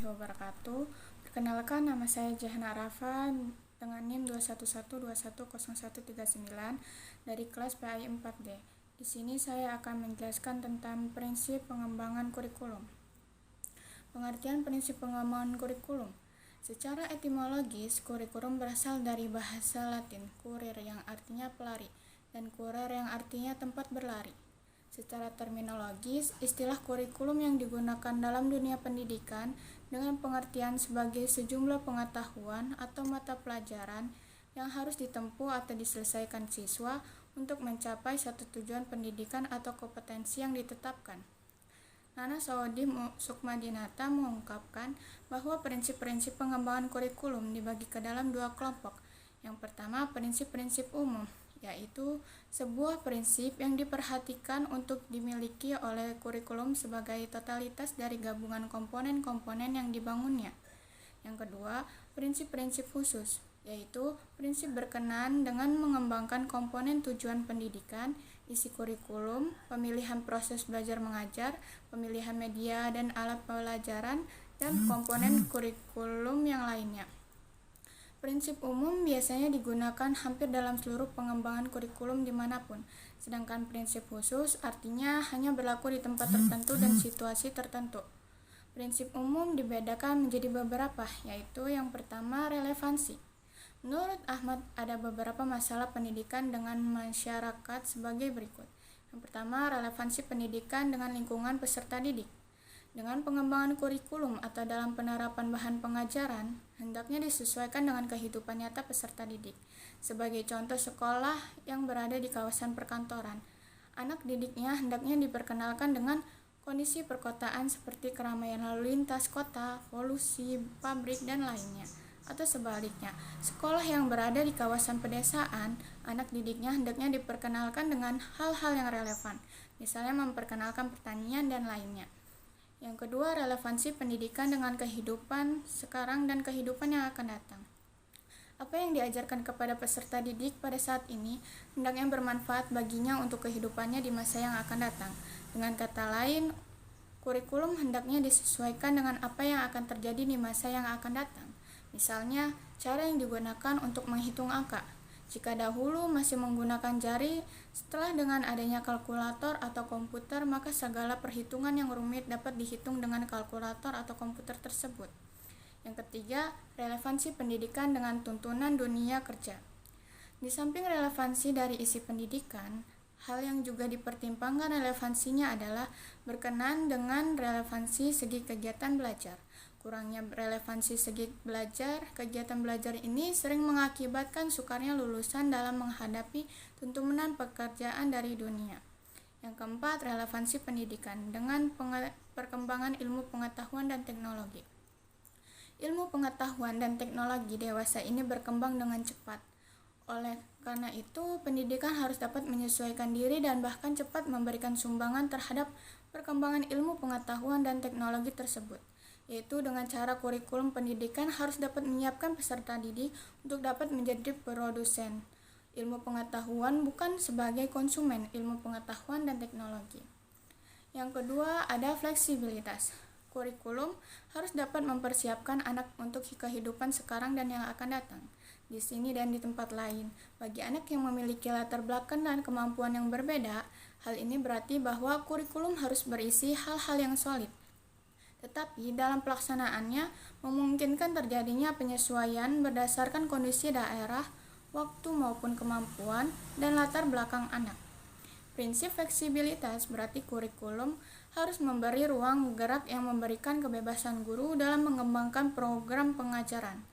warahmatullahi wabarakatuh. Perkenalkan, nama saya Jahana Arafa dengan NIM 211210139 dari kelas PAI 4D. Di sini saya akan menjelaskan tentang prinsip pengembangan kurikulum. Pengertian prinsip pengembangan kurikulum. Secara etimologis, kurikulum berasal dari bahasa Latin kurir yang artinya pelari dan kurer yang artinya tempat berlari. Secara terminologis, istilah kurikulum yang digunakan dalam dunia pendidikan dengan pengertian sebagai sejumlah pengetahuan atau mata pelajaran yang harus ditempuh atau diselesaikan siswa untuk mencapai satu tujuan pendidikan atau kompetensi yang ditetapkan. Nana Saudi Sukmadinata mengungkapkan bahwa prinsip-prinsip pengembangan kurikulum dibagi ke dalam dua kelompok. Yang pertama, prinsip-prinsip umum, yaitu sebuah prinsip yang diperhatikan untuk dimiliki oleh kurikulum sebagai totalitas dari gabungan komponen-komponen yang dibangunnya. Yang kedua, prinsip-prinsip khusus, yaitu prinsip berkenaan dengan mengembangkan komponen tujuan pendidikan, isi kurikulum, pemilihan proses belajar mengajar, pemilihan media dan alat pelajaran, dan komponen kurikulum yang lainnya. Prinsip umum biasanya digunakan hampir dalam seluruh pengembangan kurikulum dimanapun, sedangkan prinsip khusus artinya hanya berlaku di tempat tertentu dan situasi tertentu. Prinsip umum dibedakan menjadi beberapa, yaitu yang pertama relevansi. Menurut Ahmad, ada beberapa masalah pendidikan dengan masyarakat sebagai berikut. Yang pertama, relevansi pendidikan dengan lingkungan peserta didik. Dengan pengembangan kurikulum atau dalam penerapan bahan pengajaran, hendaknya disesuaikan dengan kehidupan nyata peserta didik. Sebagai contoh, sekolah yang berada di kawasan perkantoran, anak didiknya hendaknya diperkenalkan dengan kondisi perkotaan seperti keramaian lalu lintas kota, polusi, pabrik, dan lainnya. Atau sebaliknya, sekolah yang berada di kawasan pedesaan, anak didiknya hendaknya diperkenalkan dengan hal-hal yang relevan, misalnya memperkenalkan pertanian dan lainnya. Yang kedua, relevansi pendidikan dengan kehidupan sekarang dan kehidupan yang akan datang. Apa yang diajarkan kepada peserta didik pada saat ini hendaknya bermanfaat baginya untuk kehidupannya di masa yang akan datang. Dengan kata lain, kurikulum hendaknya disesuaikan dengan apa yang akan terjadi di masa yang akan datang. Misalnya, cara yang digunakan untuk menghitung angka. Jika dahulu masih menggunakan jari, setelah dengan adanya kalkulator atau komputer, maka segala perhitungan yang rumit dapat dihitung dengan kalkulator atau komputer tersebut. Yang ketiga, relevansi pendidikan dengan tuntunan dunia kerja. Di samping relevansi dari isi pendidikan, hal yang juga dipertimbangkan relevansinya adalah berkenaan dengan relevansi segi kegiatan belajar. Kurangnya relevansi segi belajar, kegiatan belajar ini sering mengakibatkan sukarnya lulusan dalam menghadapi tuntunan pekerjaan dari dunia. Yang keempat, relevansi pendidikan dengan perkembangan ilmu pengetahuan dan teknologi. Ilmu pengetahuan dan teknologi dewasa ini berkembang dengan cepat. Oleh karena itu, pendidikan harus dapat menyesuaikan diri dan bahkan cepat memberikan sumbangan terhadap perkembangan ilmu pengetahuan dan teknologi tersebut, yaitu dengan cara kurikulum pendidikan harus dapat menyiapkan peserta didik untuk dapat menjadi produsen ilmu pengetahuan bukan sebagai konsumen ilmu pengetahuan dan teknologi. Yang kedua, ada fleksibilitas. Kurikulum harus dapat mempersiapkan anak untuk kehidupan sekarang dan yang akan datang, di sini dan di tempat lain. Bagi anak yang memiliki latar belakang dan kemampuan yang berbeda, hal ini berarti bahwa kurikulum harus berisi hal-hal yang solid. Tetapi dalam pelaksanaannya memungkinkan terjadinya penyesuaian berdasarkan kondisi daerah, waktu maupun kemampuan dan latar belakang anak. Prinsip fleksibilitas berarti kurikulum harus memberi ruang gerak yang memberikan kebebasan guru dalam mengembangkan program pengajaran.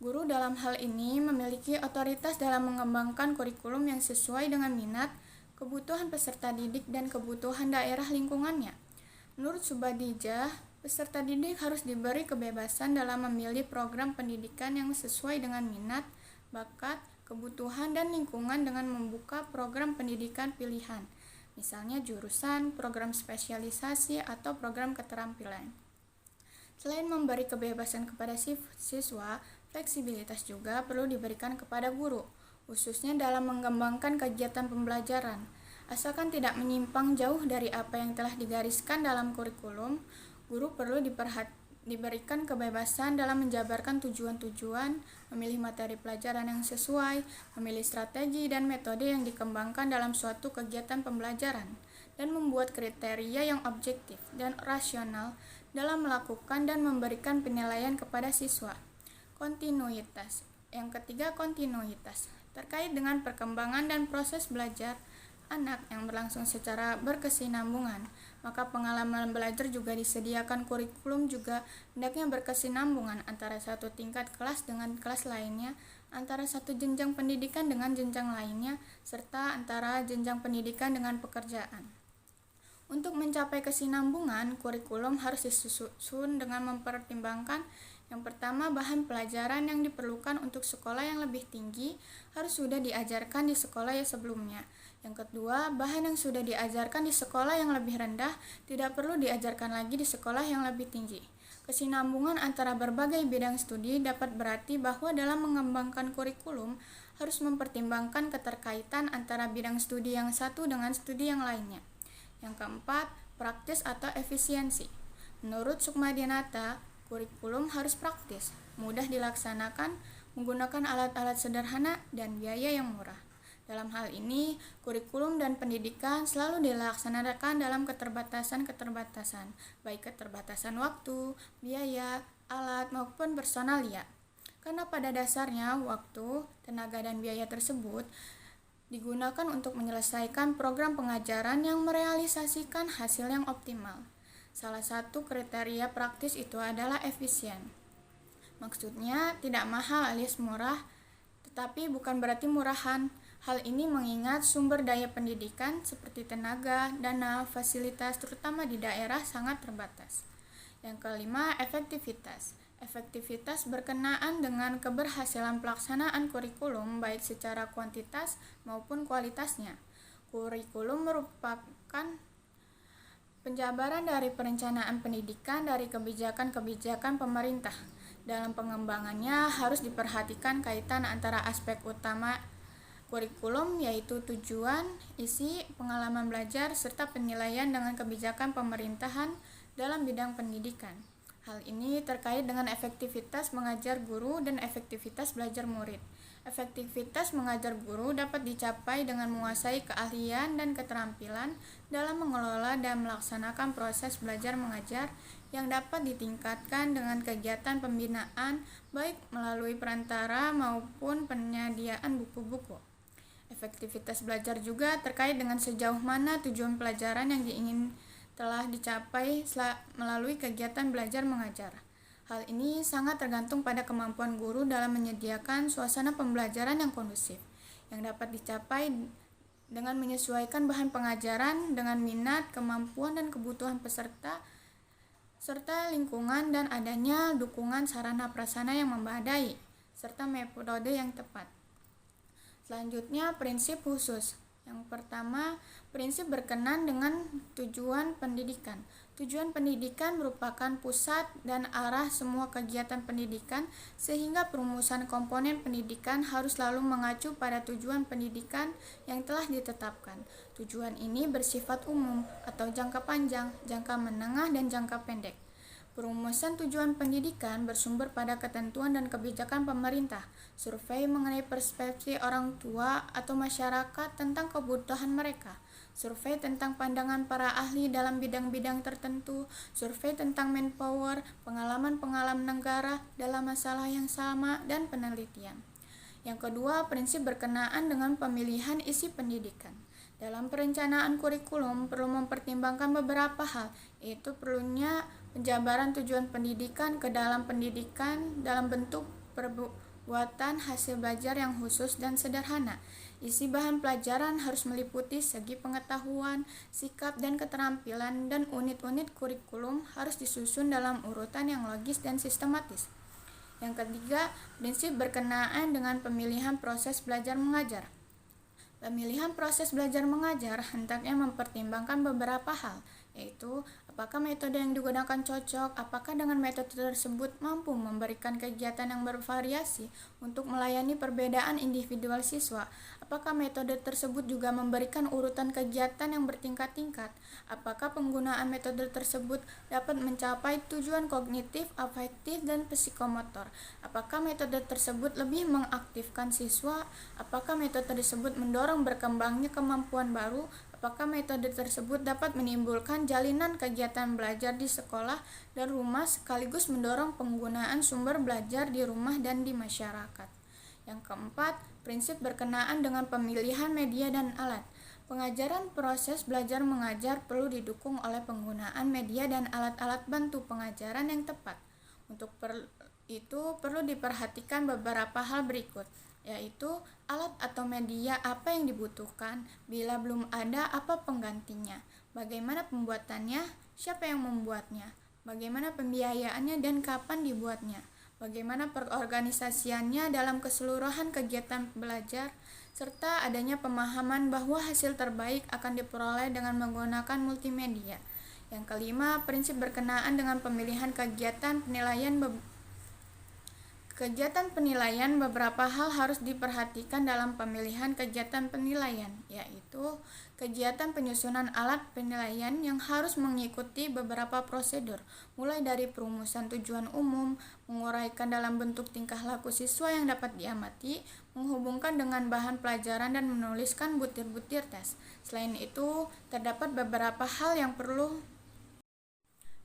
Guru dalam hal ini memiliki otoritas dalam mengembangkan kurikulum yang sesuai dengan minat, kebutuhan peserta didik dan kebutuhan daerah lingkungannya. Menurut Subadijah, peserta didik harus diberi kebebasan dalam memilih program pendidikan yang sesuai dengan minat, bakat, kebutuhan, dan lingkungan dengan membuka program pendidikan pilihan, misalnya jurusan, program spesialisasi, atau program keterampilan. Selain memberi kebebasan kepada siswa, fleksibilitas juga perlu diberikan kepada guru, khususnya dalam mengembangkan kegiatan pembelajaran. Asalkan tidak menyimpang jauh dari apa yang telah digariskan dalam kurikulum, guru perlu diberikan kebebasan dalam menjabarkan tujuan-tujuan, memilih materi pelajaran yang sesuai, memilih strategi dan metode yang dikembangkan dalam suatu kegiatan pembelajaran, dan membuat kriteria yang objektif dan rasional dalam melakukan dan memberikan penilaian kepada siswa. Kontinuitas. Yang ketiga, kontinuitas. Terkait dengan perkembangan dan proses belajar anak yang berlangsung secara berkesinambungan, maka pengalaman belajar juga disediakan. Kurikulum juga hendaknya berkesinambungan antara satu tingkat kelas dengan kelas lainnya, antara satu jenjang pendidikan dengan jenjang lainnya, serta antara jenjang pendidikan dengan pekerjaan. Untuk mencapai kesinambungan, kurikulum harus disusun dengan mempertimbangkan yang pertama, bahan pelajaran yang diperlukan untuk sekolah yang lebih tinggi harus sudah diajarkan di sekolah yang sebelumnya. Yang kedua, bahan yang sudah diajarkan di sekolah yang lebih rendah tidak perlu diajarkan lagi di sekolah yang lebih tinggi. Kesinambungan antara berbagai bidang studi dapat berarti bahwa dalam mengembangkan kurikulum harus mempertimbangkan keterkaitan antara bidang studi yang satu dengan studi yang lainnya. Yang keempat, praktis atau efisiensi. Menurut Sukmadinata, kurikulum harus praktis, mudah dilaksanakan, menggunakan alat-alat sederhana, dan biaya yang murah. Dalam hal ini, kurikulum dan pendidikan selalu dilaksanakan dalam keterbatasan-keterbatasan, baik keterbatasan waktu, biaya, alat, maupun personalia. Karena pada dasarnya, waktu, tenaga, dan biaya tersebut digunakan untuk menyelesaikan program pengajaran yang merealisasikan hasil yang optimal. Salah satu kriteria praktis itu adalah efisien. Maksudnya tidak mahal alias murah, tetapi bukan berarti murahan. Hal ini mengingat sumber daya pendidikan seperti tenaga, dana, fasilitas terutama di daerah sangat terbatas. Yang kelima, efektivitas. Efektivitas berkenaan dengan keberhasilan pelaksanaan kurikulum baik secara kuantitas maupun kualitasnya. Kurikulum merupakan penjabaran dari perencanaan pendidikan dari kebijakan-kebijakan pemerintah. Dalam pengembangannya harus diperhatikan kaitan antara aspek utama kurikulum yaitu tujuan, isi, pengalaman belajar, serta penilaian dengan kebijakan pemerintahan dalam bidang pendidikan. Hal ini terkait dengan efektivitas mengajar guru dan efektivitas belajar murid. Efektivitas mengajar guru dapat dicapai dengan menguasai keahlian dan keterampilan dalam mengelola dan melaksanakan proses belajar mengajar yang dapat ditingkatkan dengan kegiatan pembinaan baik melalui perantara maupun penyediaan buku-buku. Efektivitas belajar juga terkait dengan sejauh mana tujuan pelajaran yang diingin telah dicapai melalui kegiatan belajar mengajar. Hal ini sangat tergantung pada kemampuan guru dalam menyediakan suasana pembelajaran yang kondusif, yang dapat dicapai dengan menyesuaikan bahan pengajaran dengan minat, kemampuan, dan kebutuhan peserta, serta lingkungan dan adanya dukungan sarana prasarana yang memadai, serta metode yang tepat. Selanjutnya, prinsip khusus. Yang pertama, prinsip berkenan dengan tujuan pendidikan. Tujuan pendidikan merupakan pusat dan arah semua kegiatan pendidikan, sehingga perumusan komponen pendidikan harus selalu mengacu pada tujuan pendidikan yang telah ditetapkan. Tujuan ini bersifat umum atau jangka panjang, jangka menengah, dan jangka pendek. Perumusan tujuan pendidikan bersumber pada ketentuan dan kebijakan pemerintah, survei mengenai persepsi orang tua atau masyarakat tentang kebutuhan mereka, survei tentang pandangan para ahli dalam bidang-bidang tertentu, survei tentang manpower, pengalaman-pengalaman negara dalam masalah yang sama, dan penelitian. Yang kedua, prinsip berkenaan dengan pemilihan isi pendidikan. Dalam perencanaan kurikulum perlu mempertimbangkan beberapa hal, yaitu perlunya penjabaran tujuan pendidikan ke dalam pendidikan dalam bentuk perbuatan hasil belajar yang khusus dan sederhana. Isi bahan pelajaran harus meliputi segi pengetahuan, sikap, dan keterampilan, dan unit-unit kurikulum harus disusun dalam urutan yang logis dan sistematis. Yang ketiga, prinsip berkenaan dengan pemilihan proses belajar mengajar. Pemilihan proses belajar mengajar hendaknya mempertimbangkan beberapa hal, yaitu apakah metode yang digunakan cocok, apakah dengan metode tersebut mampu memberikan kegiatan yang bervariasi untuk melayani perbedaan individual siswa, apakah metode tersebut juga memberikan urutan kegiatan yang bertingkat-tingkat, apakah penggunaan metode tersebut dapat mencapai tujuan kognitif, afektif, dan psikomotor, apakah metode tersebut lebih mengaktifkan siswa, apakah metode tersebut mendorong berkembangnya kemampuan baru, apakah metode tersebut dapat menimbulkan jalinan kegiatan belajar di sekolah dan rumah sekaligus mendorong penggunaan sumber belajar di rumah dan di masyarakat. Yang keempat, prinsip berkenaan dengan pemilihan media dan alat. Pengajaran proses belajar mengajar perlu didukung oleh penggunaan media dan alat-alat bantu pengajaran yang tepat. Untuk itu perlu diperhatikan beberapa hal berikut, yaitu alat atau media apa yang dibutuhkan, bila belum ada apa penggantinya, bagaimana pembuatannya, siapa yang membuatnya, bagaimana pembiayaannya dan kapan dibuatnya, bagaimana perorganisasiannya dalam keseluruhan kegiatan belajar, serta adanya pemahaman bahwa hasil terbaik akan diperoleh dengan menggunakan multimedia. Yang kelima, prinsip berkenaan dengan pemilihan kegiatan penilaian. Beberapa hal harus diperhatikan dalam pemilihan kegiatan penilaian, yaitu kegiatan penyusunan alat penilaian yang harus mengikuti beberapa prosedur, mulai dari perumusan tujuan umum, menguraikan dalam bentuk tingkah laku siswa yang dapat diamati, menghubungkan dengan bahan pelajaran dan menuliskan butir-butir tes. Selain itu, terdapat beberapa hal yang perlu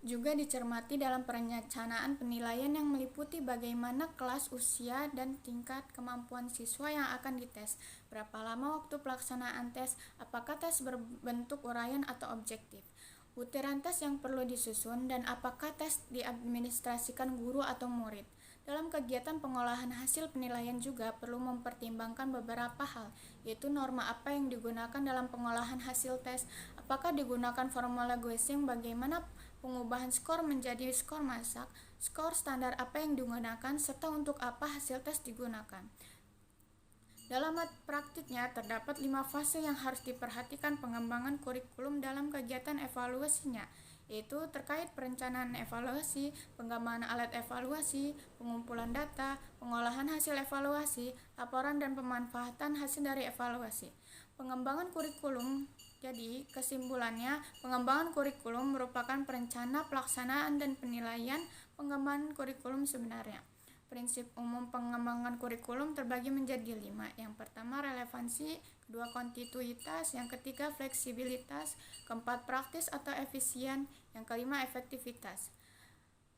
juga dicermati dalam perencanaan penilaian yang meliputi bagaimana kelas, usia, dan tingkat kemampuan siswa yang akan dites, berapa lama waktu pelaksanaan tes, apakah tes berbentuk uraian atau objektif, butiran tes yang perlu disusun, dan apakah tes diadministrasikan guru atau murid. Dalam kegiatan pengolahan hasil penilaian juga perlu mempertimbangkan beberapa hal, yaitu norma apa yang digunakan dalam pengolahan hasil tes, apakah digunakan formula Gaussian, bagaimana pengubahan skor menjadi skor masak, skor standar apa yang digunakan, serta untuk apa hasil tes digunakan. Dalam praktiknya, terdapat 5 fase yang harus diperhatikan pengembangan kurikulum dalam kegiatan evaluasinya, yaitu terkait perencanaan evaluasi, pengembangan alat evaluasi, pengumpulan data, pengolahan hasil evaluasi, laporan dan pemanfaatan hasil dari evaluasi. Pengembangan kurikulum. Jadi, kesimpulannya, pengembangan kurikulum merupakan perencana, pelaksanaan, dan penilaian pengembangan kurikulum sebenarnya. Prinsip umum pengembangan kurikulum terbagi menjadi 5. Yang pertama, relevansi, kedua, kontinuitas, yang ketiga, fleksibilitas, keempat, praktis atau efisien, yang kelima, efektivitas.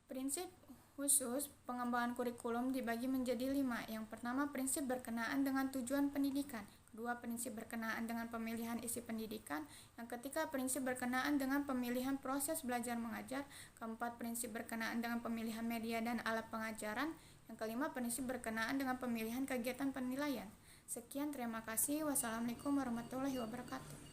Prinsip khusus pengembangan kurikulum dibagi menjadi 5. Yang pertama, prinsip berkenaan dengan tujuan pendidikan. Kedua, prinsip berkenaan dengan pemilihan isi pendidikan. Yang ketiga, prinsip berkenaan dengan pemilihan proses belajar mengajar. Keempat, prinsip berkenaan dengan pemilihan media dan alat pengajaran. Yang kelima, prinsip berkenaan dengan pemilihan kegiatan penilaian. Sekian, terima kasih. Wassalamualaikum warahmatullahi wabarakatuh.